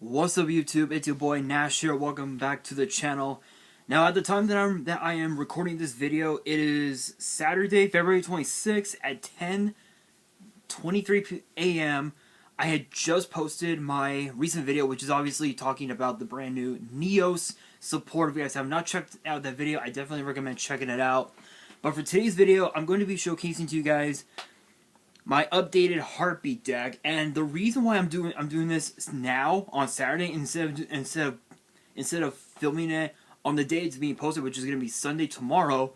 What's up, YouTube? It's your boy Nash here. Welcome back to the channel. Now, at the time that I am recording this video, it is Saturday, February 26th at 10:23 a.m. I had just posted my recent video, which is obviously talking about the brand new Neos support. If you guys have not checked out that video, I definitely recommend checking it out. But for today's video, I'm going to be showcasing to you guys my updated Harpy deck, and the reason why I'm doing this now on Saturday instead of filming it on the day it's being posted, which is going to be Sunday tomorrow,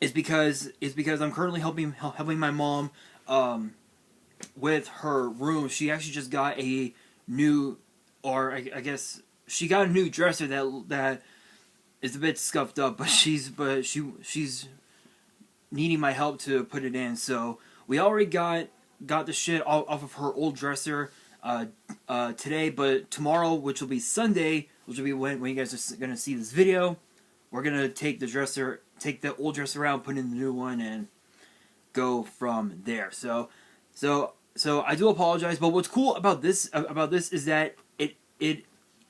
is because I'm currently helping my mom with her room. She actually just got a new, or I guess she got a new dresser that is a bit scuffed up, but she's needing my help to put it in. So we already got the shit off of her old dresser today, but tomorrow, which will be Sunday, which will be when you guys are gonna see this video, we're gonna take the old dresser out, put in the new one, and go from there. So I do apologize, but what's cool about this is that it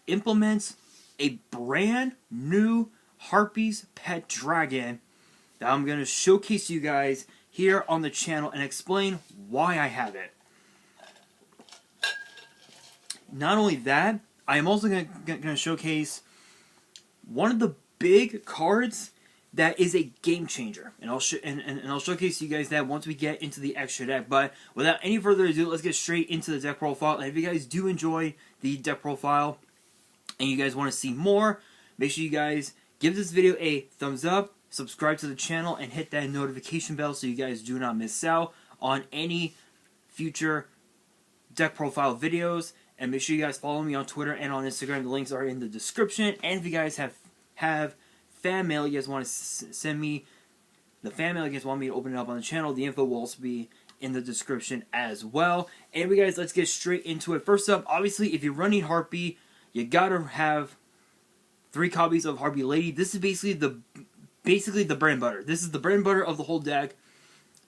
implements a brand new Harpy's Pet Dragon that I'm going to showcase you guys here on the channel and explain why I have it. Not only that, I am also going to showcase one of the big cards that is a game changer, and I'll showcase you guys that once we get into the extra deck. But without any further ado, let's get straight into the deck profile. And if you guys do enjoy the deck profile and you guys want to see more, make sure you guys give this video a thumbs up, subscribe to the channel, and hit that notification bell so you guys do not miss out on any future deck profile videos. And make sure you guys follow me on Twitter and on Instagram. The links are in the description. And if you guys have fan mail you guys want to send me, the fan mail you guys want me to open it up on the channel, the info will also be in the description as well. And guys, let's get straight into it. First up, obviously, if you're running Harpy, you gotta have 3 copies of Harpy Lady. This is basically the bread and butter. This is the bread and butter of the whole deck.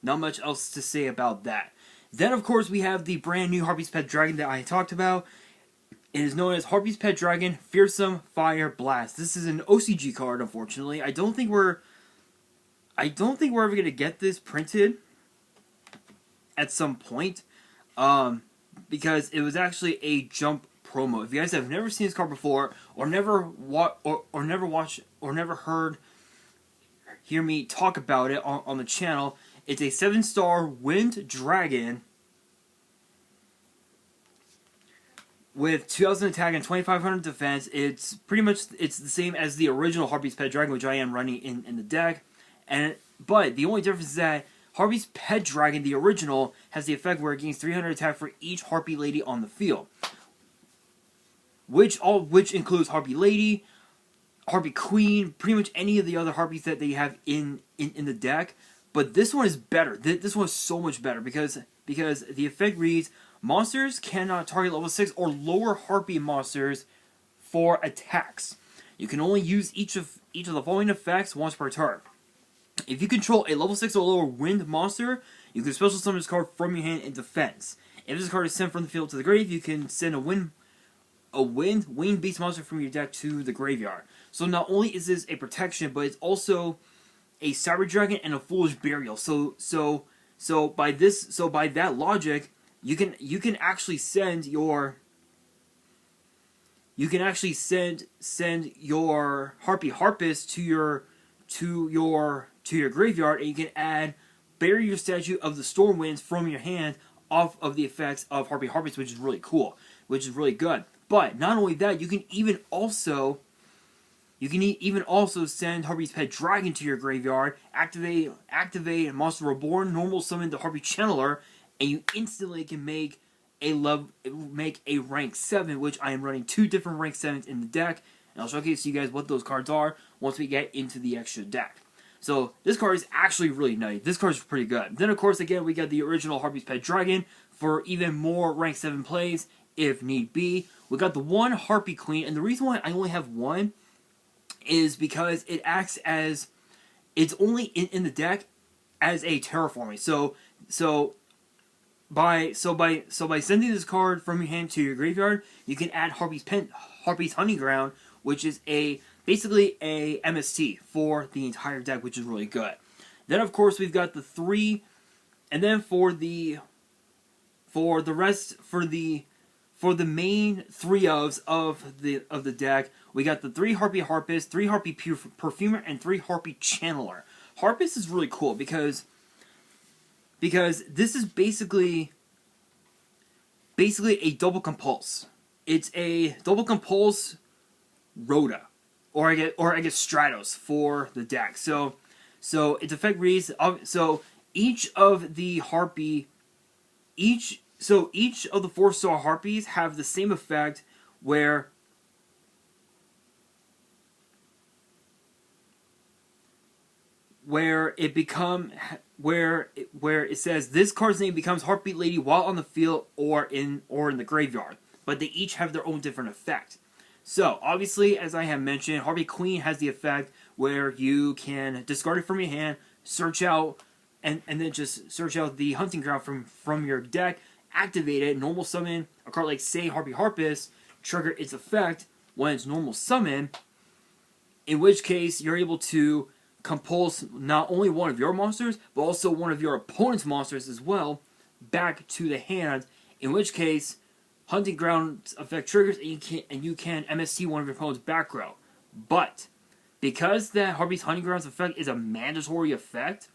Not much else to say about that. Then, of course, we have the brand new Harpy's Pet Dragon that I talked about. It is known as Harpy's Pet Dragon Fearsome Fire Blast. This is an OCG card, unfortunately. I don't think we're ever gonna get this printed at some point, because it was actually a jump promo. If you guys have never seen this card before, or never hear me talk about it on the channel, it's a 7-star Wind Dragon with 2,000 attack and 2,500 defense. It's the same as the original Harpy's Pet Dragon, which I am running in the deck. But the only difference is that Harpy's Pet Dragon, the original, has the effect where it gains 300 attack for each Harpy Lady on the field, which includes Harpy Lady, Harpy Queen, pretty much any of the other Harpies that they have in the deck. But this one is better. This one is so much better because the effect reads: monsters cannot target level 6 or lower Harpy monsters for attacks. You can only use each of the following effects once per turn. If you control a level 6 or lower wind monster, you can special summon this card from your hand in defense. If this card is sent from the field to the grave, you can send a winged beast monster from your deck to the graveyard. So not only is this a protection, but it's also a Cyber Dragon and a Foolish Burial. So by that logic, you can actually send your Harpy Harpist to your graveyard, and you can add Bury Your Statue of the Stormwinds from your hand off of the effects of Harpy Harpist, which is really cool, which is really good. But not only that, you can even also send Harpy's Pet Dragon to your graveyard, activate Monster Reborn, normal summon the Harpy Channeler, and you instantly can make a rank 7, which I am running 2 different rank 7s in the deck, and I'll showcase you guys what those cards are once we get into the extra deck. So this card is actually really nice. This card is pretty good. Then, of course, again, we got the original Harpy's Pet Dragon for even more rank 7 plays if need be. We got the one Harpy Queen, and the reason why I only have one is because it acts as, it's only in the deck as a terraforming. So by sending this card from your hand to your graveyard, you can add Harpy's Hunting Ground, which is basically a MST for the entire deck, which is really good. Then of course we've got the three, and then for the main three of the deck, we got the 3 Harpy Harpist, 3 Harpy Perfumer, and 3 Harpy Channeler. Harpist is really cool because this is basically a double compulse. It's a double compulse Rhoda, or I guess Stratos for the deck. So its effect reads, so each of the 4-star Harpies have the same effect where it says this card's name becomes Heartbeat Lady while on the field or in the graveyard, but they each have their own different effect. So obviously, as I have mentioned, Harpy Queen has the effect where you can discard it from your hand, search out, and then just search out the Hunting Ground from your deck, activate it, normal summon a card like, say, Harpy Harpist, trigger its effect when it's normal summon, in which case you're able to compulse not only one of your monsters, but also one of your opponent's monsters as well back to the hand, in which case Hunting Ground effect triggers and you can MST one of your opponent's back row. But because that Harpy's Hunting Ground's effect is a mandatory effect,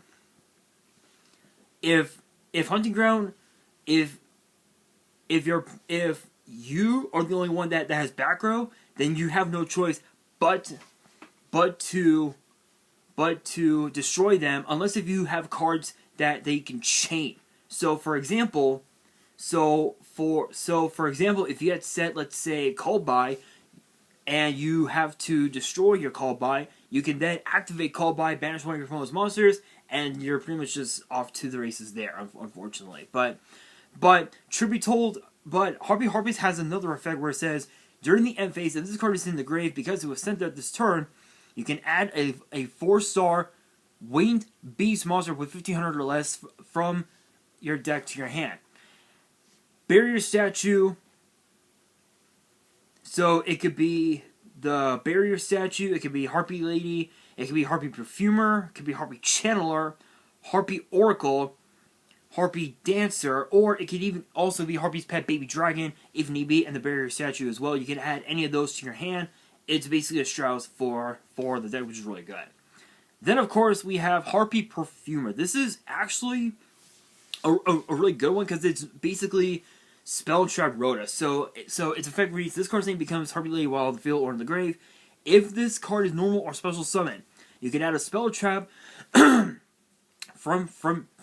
if Hunting Ground, if you are the only one that has back row, then you have no choice but to destroy them, unless if you have cards that they can chain. So for example, if you had set, let's say, Called By, and you have to destroy your Called By, you can then activate Called By, banish one of your opponent's monsters, and you're pretty much just off to the races there, unfortunately. But truth be told, Harpy Harpist has another effect where it says, during the end phase, if this card is in the grave because it was sent out this turn, you can add a 4-star Winged Beast monster with 1500 or less from your deck to your hand. Barrier Statue. So it could be the Barrier Statue, it could be Harpy Lady, it could be Harpy Perfumer, it could be Harpy Channeler, Harpy Oracle, Harpy Dancer, or it could even also be Harpy's Pet Baby Dragon, if need be, and the Barrier Statue as well. You can add any of those to your hand. It's basically a Strauss for the deck, which is really good. Then, of course, we have Harpy Perfumer. This is actually a really good one because it's basically Spell Trap Rhoda. So its effect reads, this card's name becomes Harpy Lady while on the field or in the grave. If this card is normal or special summon, you can add a Spell Trap from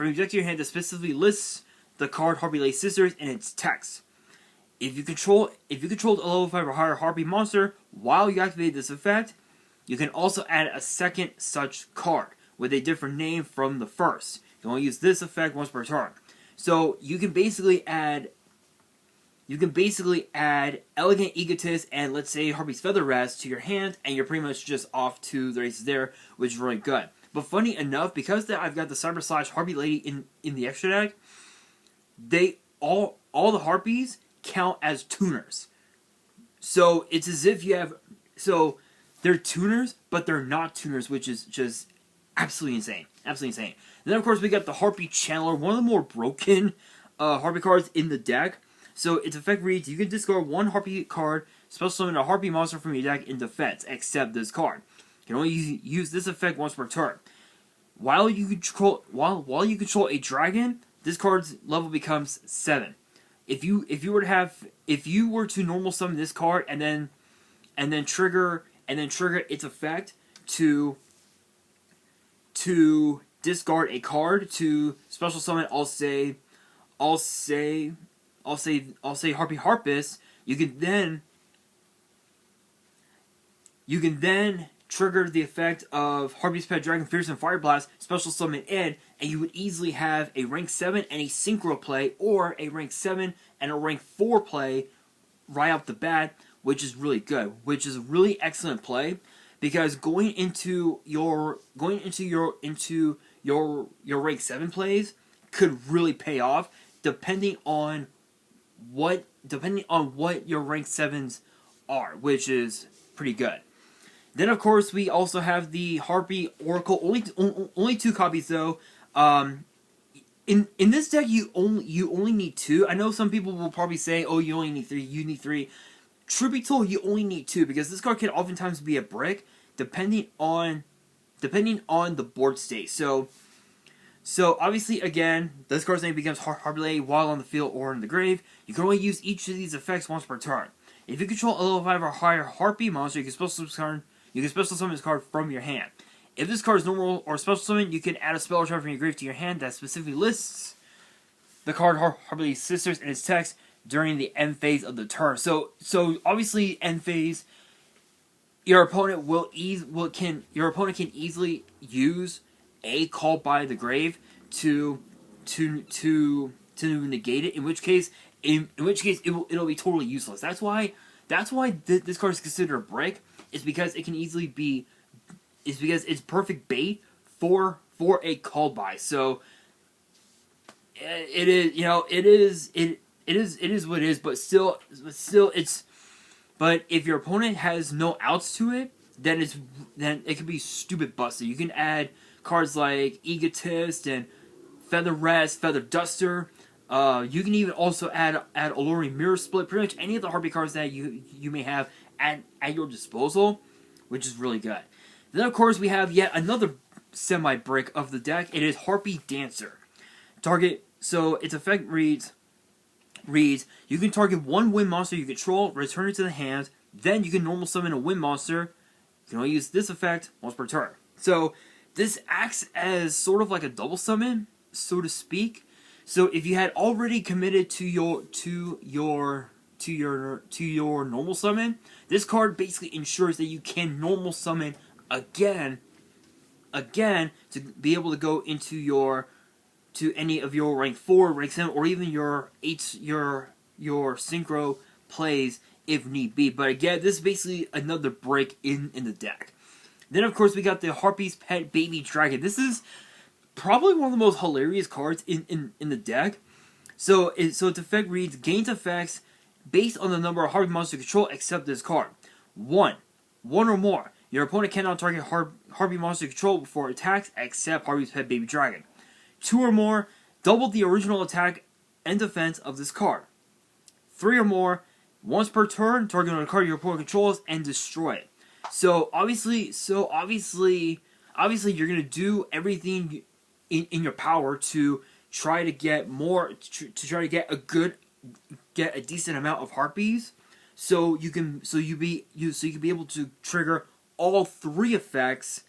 your deck to your hand that specifically lists the card Harpy Lady Sisters in its text. If you control a level 5 or higher Harpy monster while you activate this effect, you can also add a second such card with a different name from the first. You can only use this effect once per turn. So you can basically add Elegant Egotist and, let's say, Harpy's Feather Rest to your hand, and you're pretty much just off to the races there, which is really good. But funny enough, because I've got the Cyber Slash Harpy Lady in the extra deck, all the Harpies count as tuners. So it's as if you have, so they're tuners, but they're not tuners, which is just absolutely insane. Absolutely insane. And then, of course, we got the Harpy Channeler, one of the more broken Harpy cards in the deck. So its effect reads, you can discard one Harpy card, special summon a Harpy monster from your deck in defense, except this card. You can only use this effect once per turn. While you control a dragon, this card's level becomes 7. If you were to normal summon this card and then trigger its effect to discard a card to special summon, I'll say Harpy Harpist, you can then trigger the effect of Harpy's Pet Dragon, Fearsome Fire Blast, special summon in, and you would easily have a rank 7 and a Synchro play, or a rank 7 and a rank 4 play right off the bat, which is really good, which is a really excellent play, because going into your rank 7 plays could really pay off, depending on what your rank 7s are, which is pretty good. Then of course we also have the Harpy Oracle. Only 2 copies though. In this deck you only need 2. I know some people will probably say, oh, you only need 3. You need 3. Truth be told, you only need 2 because this card can oftentimes be a brick depending on the board state. So obviously, again, this card's name becomes Harpy Lady while on the field or in the grave. You can only use each of these effects once per turn. If you control a level 5 or higher Harpy monster, you can special summon this card from your hand. If this card is normal or special summon, you can add a spell or charm from your grave to your hand that specifically lists the card Harpy Lady's sisters in its text during the end phase of the turn. So obviously, end phase, your opponent can easily use a Call by the Grave to negate it. In which case it'll be totally useless. That's why this card is considered a brick. Is because it can easily be. Is because it's perfect bait for a Call by. So it is what it is. But still it's. But if your opponent has no outs to it, then it can be stupid busted. You can add cards like Egotist and Feather Rest, Feather Duster. You can even also add Alluring Mirror Split. Pretty much any of the Harpy cards that you may have at your disposal, which is really good. Then of course we have yet another semi-brick of the deck. It is Harpy Dancer. So its effect reads, you can target one wind monster you control, return it to the hand, then you can normal summon a wind monster. You can only use this effect once per turn. So this acts as sort of like a double summon, so to speak. So if you had already committed to your normal summon, this card basically ensures that you can normal summon again to be able to go into any of your rank 4, rank 7, or even your synchro plays if need be. But again, this is basically another break in the deck. Then of course we got the Harpy's Pet Baby Dragon. This is probably one of the most hilarious cards in the deck. So its effect reads, gains effects based on the number of Harpy monsters you control except this card. 1 or more. Your opponent cannot target Harpy monster control before attacks except Harpy's Pet Baby Dragon. 2 or more, double the original attack and defense of this card. 3 or more, once per turn, target a card your opponent controls and destroy it. So obviously, you're gonna do everything in your power to try to get a decent amount of Harpies, so you can be able to trigger all 3 effects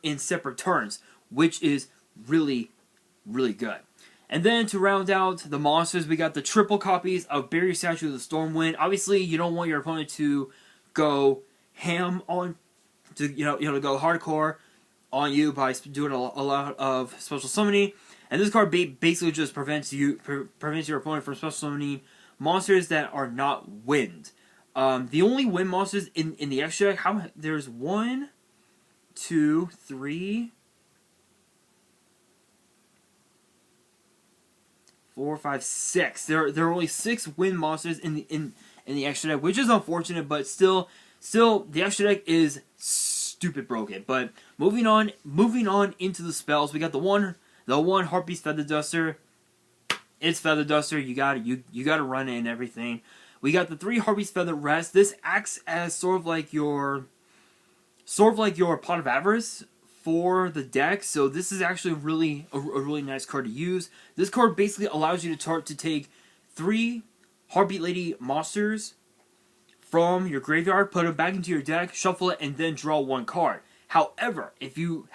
in separate turns, which is really, really good. And then to round out the monsters, we got the triple copies of Barrier Statue of the Stormwind. Obviously, you don't want your opponent to go ham on, to go hardcore on you by doing a lot of special summoning. And this card basically just prevents your opponent from special summoning monsters that are not wind. The only wind monsters in the extra deck, there's 1, 2, 3, 4, 5, 6. There are only 6 wind monsters in the extra deck, which is unfortunate, but still the extra deck is stupid broken. But moving on into the spells, we got the one Harpy's Feather Duster. It's Feather Duster. You gotta run it and everything. We got the 3 Harpy's Feather Rest. This acts as sort of like your Pot of Avarice for the deck. So this is actually a really nice card to use. This card basically allows you to take 3 Harpy Lady monsters from your graveyard, put them back into your deck, shuffle it, and then draw 1 card. However, if you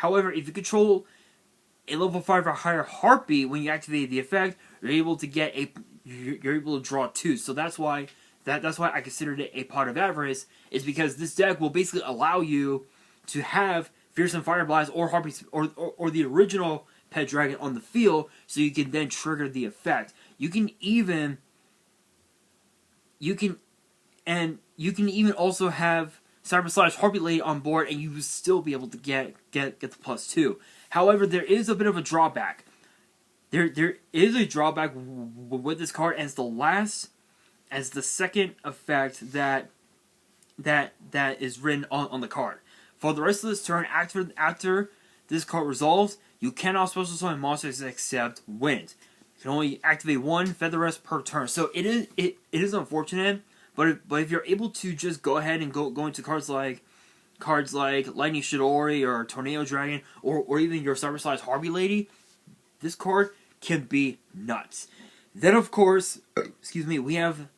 control a level 5 or higher Harpy, when you activate the effect, you're able to draw 2. So that's why I considered it a Pot of Avarice, is because this deck will basically allow you to have Fearsome Fire Blast or Harpy or the original Pet Dragon on the field, so you can then trigger the effect. You can even also have Cyber Slash Harpy Lady on board, and you will still be able to get the +2. However, there is a bit of a drawback. There is a drawback with this card, as the second effect that is written on the card. For the rest of this turn, after this card resolves, you cannot special summon monsters except wind. You can only activate one Feather Rest per turn. So it is unfortunate, but if you're able to just go ahead and go into cards like Lightning Shidori or Tornado Dragon or even your Cyber-sized Harpy Lady, this card can be nuts. Then of course, we have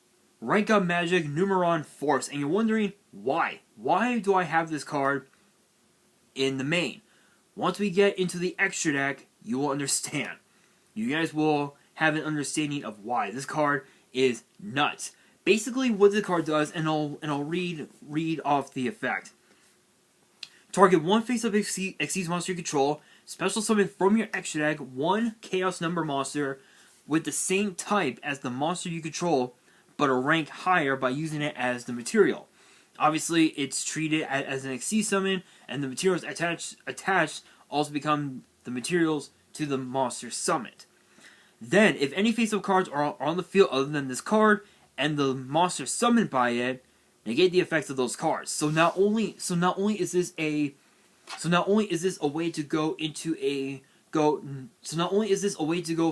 Rank Up Magic Numeron Force, and you're wondering why? Why do I have this card in the main? Once we get into the extra deck, you will understand. You guys will have an understanding of why this card is nuts. Basically, what the card does, and I'll read off the effect. Target one face-up Xyz monster you control. Special summon from your extra deck one Chaos number monster with the same type as the monster you control, but a rank higher by using it as the material. Obviously, it's treated as an Xyz summon, and the materials attached also become the materials to the monster summoned. Then, if any face-up cards are on the field other than this card, and the monster summoned by it, negate the effects of those cards. So not only is this a way to go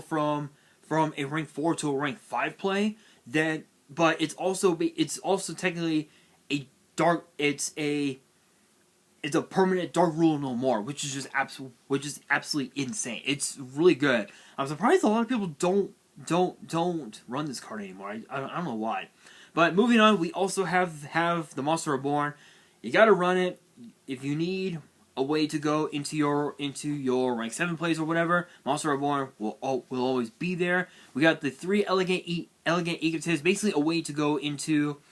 from a rank 4 to a rank 5 play, but it's also technically it's a permanent Dark Rule No More, which is absolutely insane. It's really good. I'm surprised a lot of people don't run this card anymore. I don't know why. But moving on, we also have the Monster Reborn. You gotta run it if you need a way to go into your rank 7 plays or whatever. Monster Reborn will always be there. We got the 3 Elegant Egotists, basically a way to go into.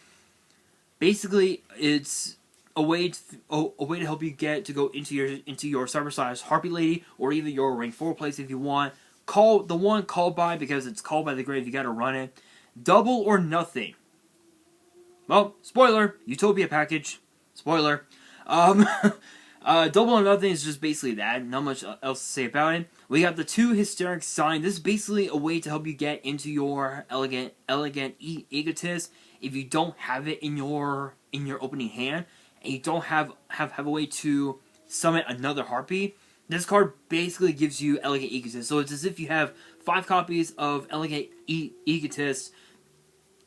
Basically, it's a way to help you get to go into your Cyber-sized Harpy Lady or even your rank 4 place if you want. Call by, because it's called by the grave. You gotta run it. Double or Nothing. Well, spoiler, Utopia package. Spoiler. Double or Nothing is just basically that. Not much else to say about it. We got the 2 Hysteric Sign. This is basically a way to help you get into your Elegant Egotist if you don't have it in your opening hand, and you don't have a way to summon another Harpy. This card basically gives you Elegant Egotist. So it's as if you have 5 copies of Elegant Egotist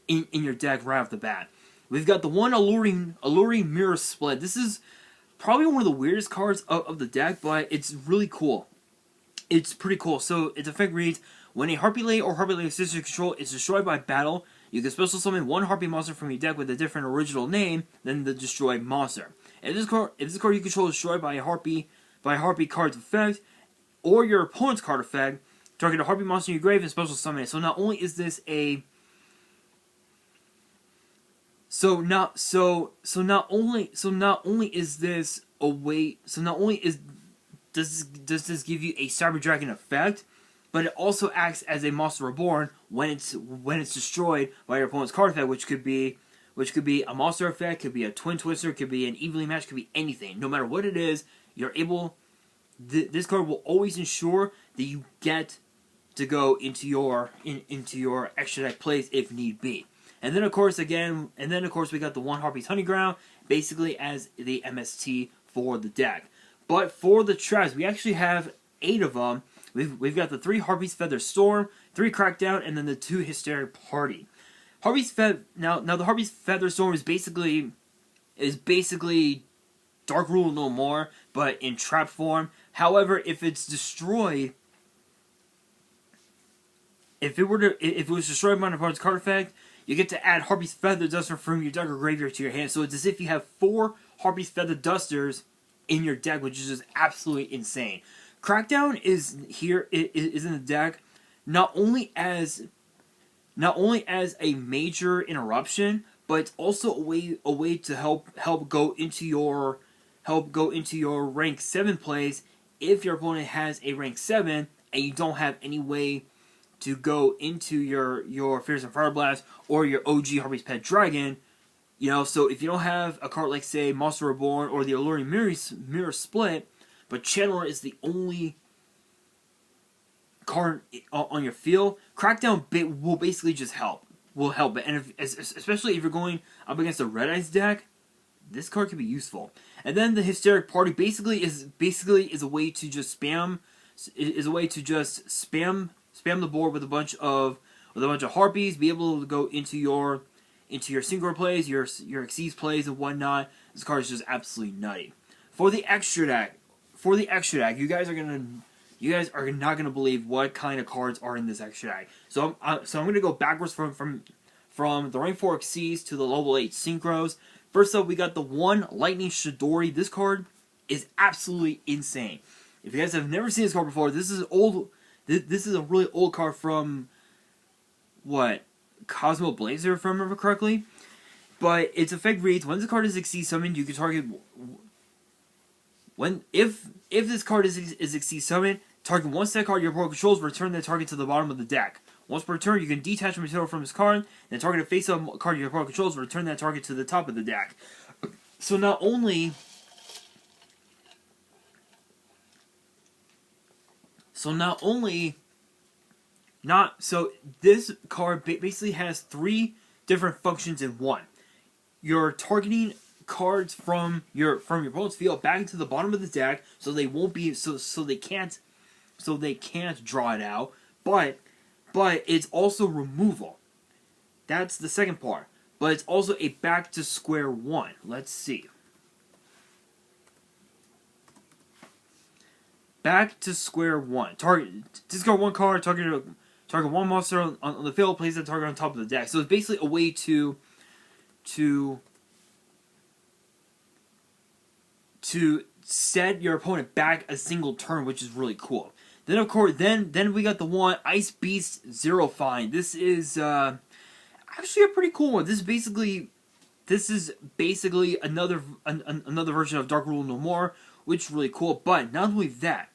in your deck right off the bat. We've got the 1 Alluring Mirror Split. This is probably one of the weirdest cards of the deck, but it's really cool. It's pretty cool. So its effect reads: when a Harpy Lady or Harpy Lady sister control is destroyed by battle, you can special summon 1 Harpy monster from your deck with a different original name than the destroyed monster. If this card you control is destroyed by a Harpy card's effect, or your opponent's card effect, target a Harpy monster in your grave and special summon it. So not only is this a does this give you a Cyber Dragon effect, but it also acts as a Monster Reborn when it's destroyed by your opponent's card effect, which could be a monster effect, could be a Twin Twister, could be an evenly matched, could be anything. No matter what it is, you're able. This card will always ensure that you get to go into your extra deck plays if need be. And then of course we got the 1 Harpy's Honey Ground, basically as the MST for the deck. But for the traps, we actually have 8 of them. We've got the 3 Harpy's Feather Storm, 3 Crackdown, and then the 2 Hysteric Party. Now the Harpy's Feather Storm is basically Dark Rule No More, but in trap form. However, if it's destroyed, if it was destroyed by an opponent's card effect, you get to add Harpy's Feather Duster from your deck or graveyard to your hand. So it's as if you have 4 Harpy's Feather Dusters in your deck, which is just absolutely insane. Crackdown is in the deck not only as a major interruption, but it's also a way to help go into your rank 7 plays if your opponent has a rank 7 and you don't have any way to go into your Fearsome Fire Blast or your OG Harpy's Pet Dragon. So if you don't have a card like, say, Monster Reborn or the Alluring Mirror Split, but Channeler is the only card on your field. Crackdown will basically just help. Will help it, and especially if you're going up against a Red Eyes deck, this card can be useful. And then the Hysteric Party basically is a way to just spam the board with a bunch of Harpies, be able to go into your synchro plays, your Xyz plays and whatnot. This card is just absolutely nutty. For the extra deck, you guys are not gonna believe what kind of cards are in this extra deck. So I'm gonna go backwards from the rank 4 Xyz to the level 8 synchros. First up, we got the 1 Lightning Chidori. This card is absolutely insane. If you guys have never seen this card before, this is old. This is a really old card from what, Cosmo Blazer, if I remember correctly. But its effect reads: when this card is Xyz summoned, you can target if this card is Xyz summoned, target one set card your opponent controls, return that target to the bottom of the deck. Once per turn, you can detach a material from this card, then target a face-up card your opponent controls, return that target to the top of the deck. So not only this card basically has 3 different functions in one. You're targeting cards from your opponent's field back into the bottom of the deck, so they won't be so they can't draw it out. But it's also removal. That's the second part. But it's also a back to square one. Let's see. Back to square one. Discard 1 card, target 1 monster on the field, place that target on top of the deck. So it's basically a way to set your opponent back a single turn, which is really cool. Then of course, then we got the 1 Ice Beast Zero Fine. This is actually a pretty cool one. This is basically another version of Dark Rule No More, which is really cool. But not only that,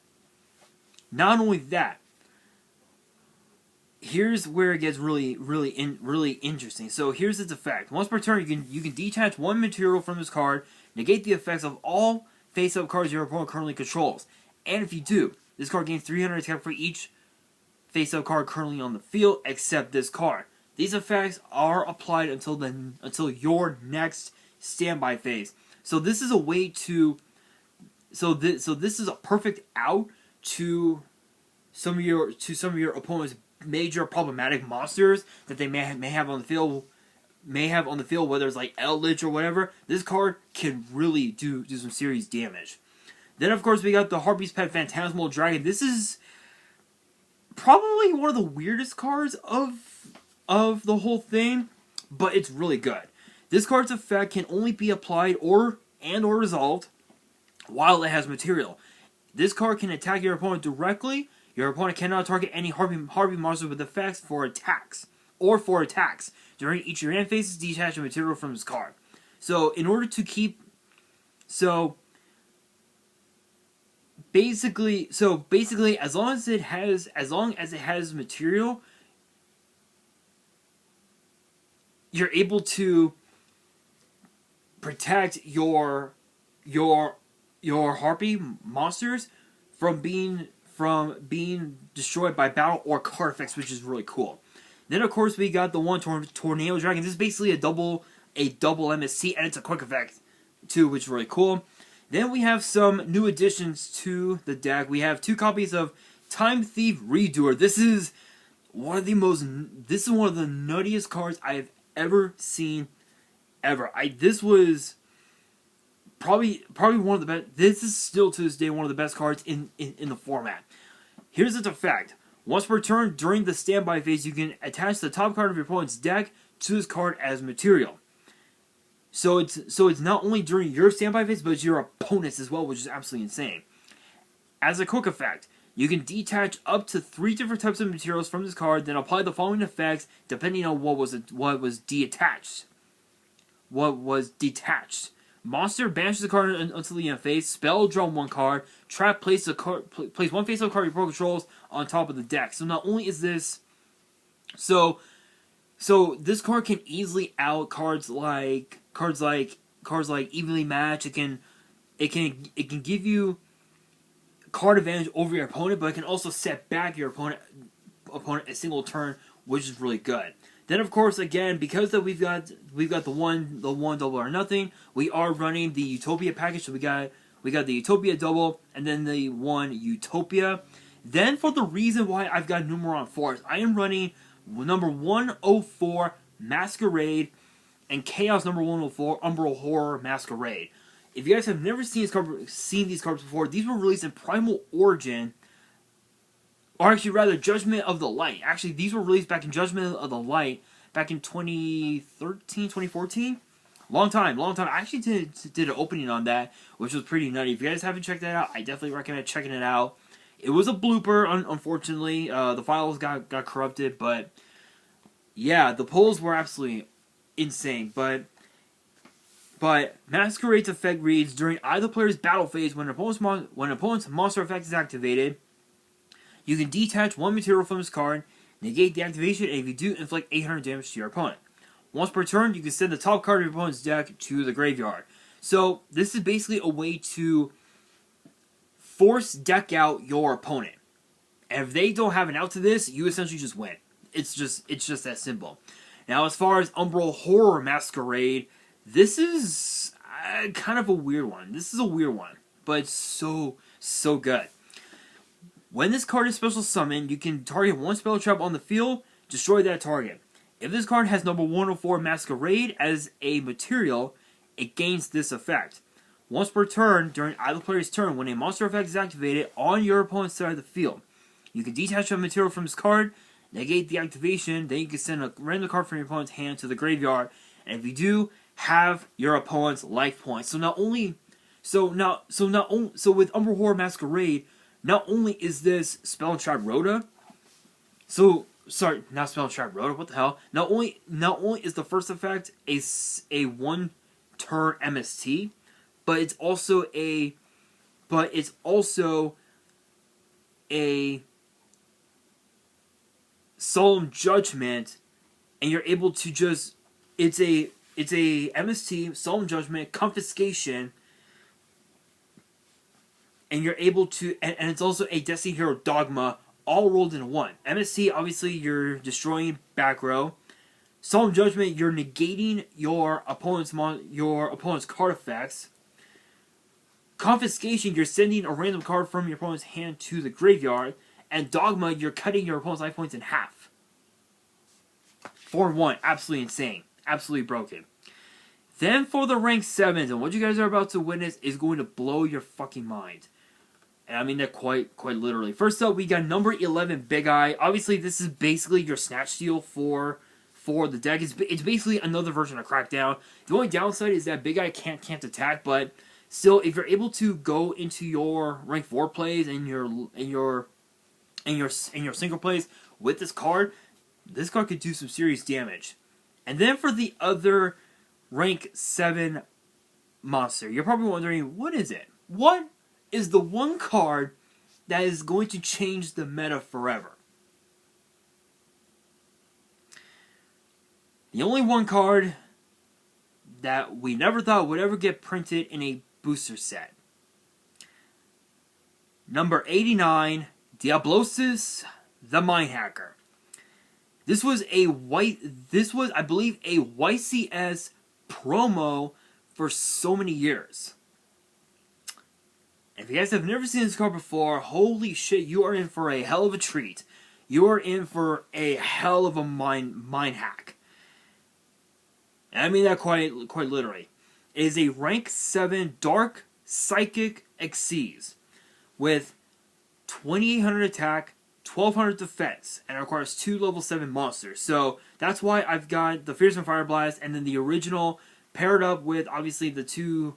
here's where it gets really interesting. So here's its effect. Once per turn, you can detach 1 material from this card, negate the effects of all face-up cards your opponent currently controls. And if you do, this card gains 300 attack for each face-up card currently on the field, except this card. These effects are applied until your next standby phase. So this is a way to. So this is a perfect out to some of your opponent's major problematic monsters that they may have on the field. Whether it's like Eldritch or whatever. This card can really do some serious damage. Then, of course, we got the Harpy's Pet Phantasmal Dragon. This is probably one of the weirdest cards of the whole thing, but it's really good. This card's effect can only be applied or resolved while it has material. This card can attack your opponent directly. Your opponent cannot target any Harpy monster with effects for attacks. During each of your end phases, detach a material from this card. So, in order to keep... Basically, as long as it has material, you're able to protect your Harpy monsters from being destroyed by battle or card effects, which is really cool. Then of course we got the 1 Tornado Dragon. This is basically a double MSC, and it's a quick effect too, which is really cool. Then we have some new additions to the deck. We have 2 copies of Time Thief Redoer. This is one of the nuttiest cards I've ever seen ever. This was probably one of the best. This is still to this day one of the best cards in the format. Here's its effect. Once per turn during the standby phase, you can attach the top card of your opponent's deck to this card as material. So it's not only during your standby phase, but it's your opponent's as well, which is absolutely insane. As a quick effect, you can detach up to 3 different types of materials from this card, then apply the following effects depending on what was detached. Monster banishes the card until the end phase. Spell, draw 1 card. Trap, place 1 face-up card your opponent controls on top of the deck. So not only is this... So this card can easily out cards like Evenly Matched. It can give you card advantage over your opponent, but it can also set back your opponent a single turn, which is really good. Then of course, again, because that we've got the one double or nothing, we are running the Utopia package. So we got the Utopia double and then the one Utopia. Then for the reason why I've got Numeron Force, I am running number 104 Masquerade and Chaos number 104 Umbral Horror Masquerade. If you guys have never seen these cards before, these were released in Primal Origin, or actually rather Judgment of the Light. Actually, these were released back in Judgment of the Light back in 2013, 2014. Long time. I actually did an opening on that, which was pretty nutty. If you guys haven't checked that out, I definitely recommend checking it out. It was a blooper, unfortunately. The files got corrupted, but yeah, the polls were absolutely insane. But Masquerade's effect reads, during either player's battle phase, when an opponent's monster effect is activated, you can detach one material from his card, negate the activation, and if you do, inflict 800 damage to your opponent. Once per turn, you can send the top card of your opponent's deck to the graveyard. So this is basically a way to force deck out your opponent. And if they don't have an out to this, you essentially just win. It's just that simple. Now, as far as Umbral Horror Masquerade, this is kind of a weird one. This is a weird one, but it's so good. When this card is special summoned, you can target one spell trap on the field, destroy that target. If this card has number 104 Masquerade as a material, it gains this effect. Once per turn, during either player's turn, when a monster effect is activated on your opponent's side of the field, you can detach a material from his card, negate the activation, then you can send a random card from your opponent's hand to the graveyard, and if you do, have your opponent's life points. So with Umbral Horror Masquerade, not only is this Spell and Trap Rhoda, not Spell and Trap Rhoda, what the hell? Not only is the first effect a one turn MST, but it's also a Solemn Judgment, and you're able to just it's a MST, Solemn Judgment, Confiscation, and you're able to and it's also a Destiny Hero Dogma, all rolled in one. MST, obviously, you're destroying back row. Solemn Judgment, you're negating your opponent's card effects. Confiscation, you're sending a random card from your opponent's hand to the graveyard. And Dogma, you're cutting your opponent's life points in half. 4-1, absolutely insane. Absolutely broken. Then for the rank 7s, and what you guys are about to witness is going to blow your fucking mind. And I mean that quite literally. First up, we got number 11, Big Eye. Obviously, this is basically your Snatch Steal for the deck. It's basically another version of Crackdown. The only downside is that Big Eye can't attack, but still, if you're able to go into your rank 4 plays and your single plays with this card could do some serious damage. And then for the other rank 7 monster, you're probably wondering, what is it? What is the one card that is going to change the meta forever? The only one card that we never thought would ever get printed in a booster set. Number 89, Diablosis, the Mind Hacker. This was, I believe, a YCS promo for so many years. If you guys have never seen this card before, holy shit, you are in for a hell of a treat. You are in for a hell of a mind hack. And I mean that quite literally. It is a rank 7 Dark Psychic Xyz with 2800 attack, 1200 defense, and it requires 2 level 7 monsters. So that's why I've got the Fearsome Fire Blast and then the original paired up with obviously the two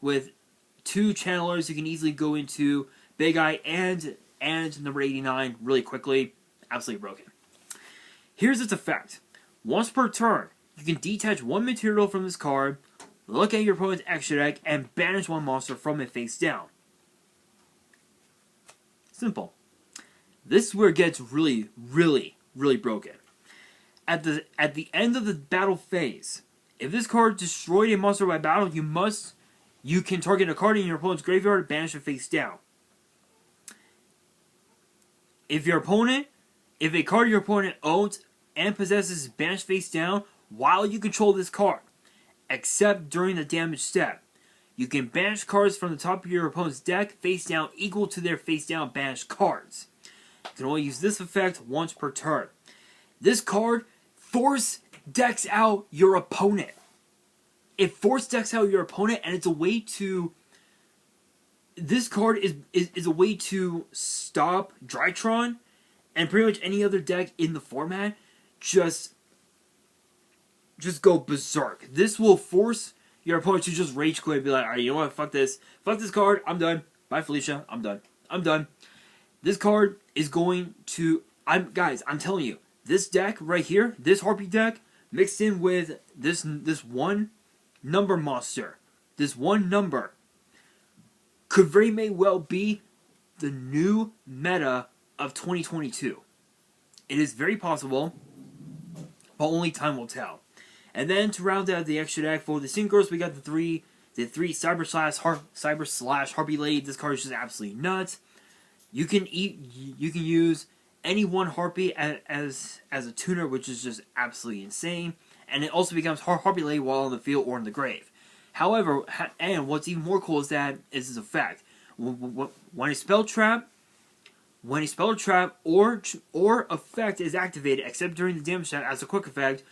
channelers. You can easily go into Big Eye and number 89 really quickly. Absolutely broken. Here's its effect. Once per turn, you can detach one material from this card, look at your opponent's extra deck, and banish one monster from it face down. Simple. This is where it gets really broken. At the end of the battle phase, if this card destroyed a monster by battle, you can target a card in your opponent's graveyard and banish it face down. If a card your opponent owns and possesses is banished face down while you control this card, except during the damage step, you can banish cards from the top of your opponent's deck face down equal to their face down banished cards. You can only use this effect once per turn. This card force decks out your opponent. It force decks out your opponent, and it's a way to... This card is a way to stop Drytron and pretty much any other deck in the format just go berserk. This will force your opponent to just rage quit and be like, alright, you know what, fuck this card, I'm done. Bye Felicia, I'm done. This card is going to... Guys, I'm telling you, this deck right here, this Harpy deck, mixed in with this one number monster, this one number, could very may well be the new meta of 2022. It is very possible, but only time will tell. And then to round out the extra deck for the Synchros, we got the three Cyber Slash Harpy Lady. This card is just absolutely nuts. You can use any one Harpy as a tuner, which is just absolutely insane. And it also becomes Harpy Lady while on the field or in the grave. However, and what's even more cool is this effect. When a spell trap or effect is activated, except during the damage step as a quick effect,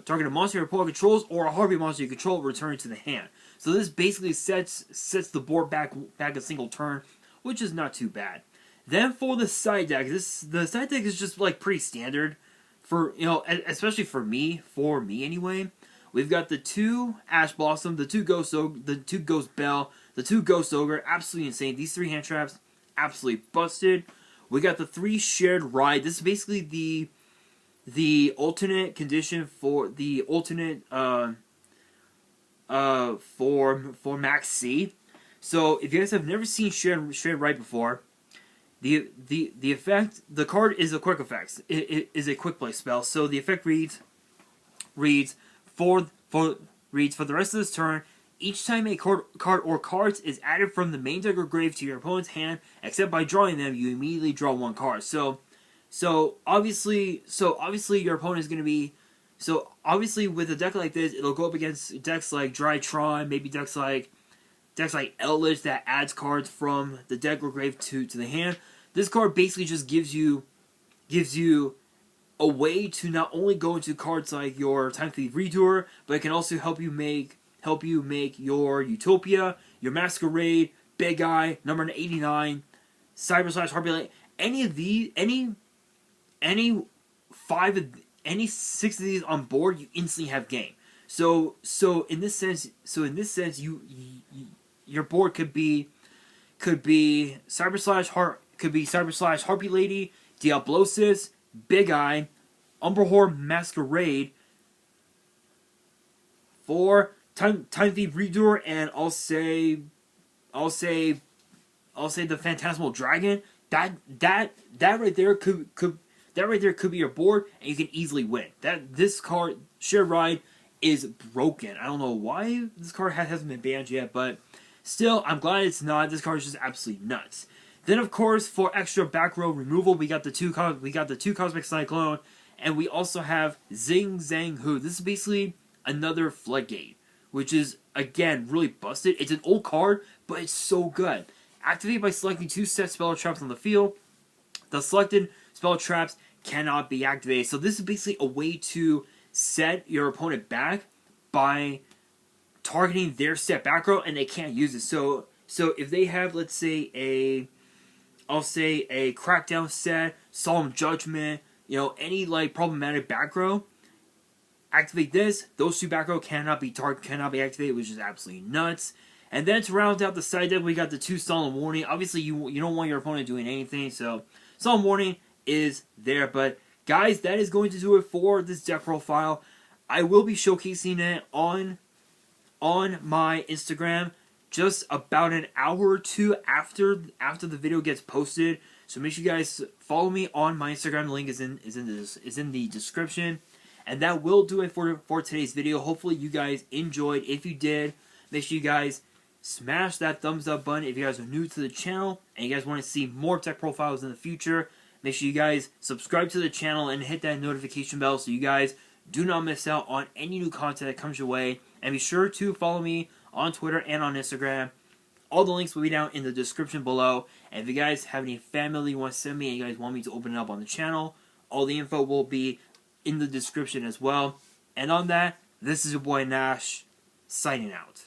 target a monster your opponent controls or a Harpy monster you control return to the hand. So this basically sets the board back a single turn, which is not too bad. Then for the side deck, the side deck is just like pretty standard for, you know, especially for me anyway. We've got the 2 Ash Blossom, the 2 Ghost Ogre, the 2 Ghost Bell, the 2 Ghost Ogre, absolutely insane. These 3 hand traps, absolutely busted. We got the 3 Shared Ride. This is basically the alternate condition for the alternate for Max C. So if you guys have never seen Shared Ride before, the effect, the card is a quick effect. It is a quick play spell. So the effect reads for the rest of this turn, each time a card or cards is added from the main deck or grave to your opponent's hand, except by drawing them, you immediately draw 1 card. So obviously your opponent is going to be... So obviously with a deck like this, it'll go up against decks like Drytron, maybe decks like Eldritch that adds cards from the deck or grave to the hand. This card basically just gives you a way to not only go into cards like your Time Thief Redoer, but it can also help you make your Utopia, your Masquerade, Big Eye, number 89, Cyber Slash Harpy Lady. Any of these, any 6 of these on board, you instantly have game. So in this sense, your board could be Cyber Slash Harpy Lady, Diablosis, Big Eye, Umbral Masquerade, for Time Thief Redoer, and I'll say the Phantasmal Dragon. That right there could be your board, and you can easily win. This card, Shared Ride, is broken. I don't know why this card hasn't been banned yet, but still, I'm glad it's not. This card is just absolutely nuts. Then, of course, for extra back row removal, we got the two Cosmic Cyclone, and we also have Zing Zang Hu. This is basically another Floodgate, which is, again, really busted. It's an old card, but it's so good. Activate by selecting 2 set spell traps on the field. The selected spell traps cannot be activated. So this is basically a way to set your opponent back by targeting their set back row, and they can't use it. So if they have, let's say, a Crackdown set, Solemn Judgment, you know, any like problematic back row, activate this. Those 2 back row cannot be activated, which is absolutely nuts. And then to round out the side deck, we got the 2 Solemn Warning. Obviously, you don't want your opponent doing anything, so Solemn Warning is there. But guys, that is going to do it for this deck profile. I will be showcasing it on my Instagram just about an hour or 2 after the video gets posted. So make sure you guys follow me on my Instagram. The link is in the description. And that will do it for today's video. Hopefully you guys enjoyed. If you did, make sure you guys smash that thumbs up button. If you guys are new to the channel and you guys want to see more tech profiles in the future, Make sure you guys subscribe to the channel and hit that notification bell so you guys do not miss out on any new content that comes your way. And be sure to follow me on Twitter and on Instagram. All the links will be down in the description below. And if you guys have any family you want to send me and you guys want me to open it up on the channel, all the info will be in the description as well. And on that, this is your boy Nash, signing out.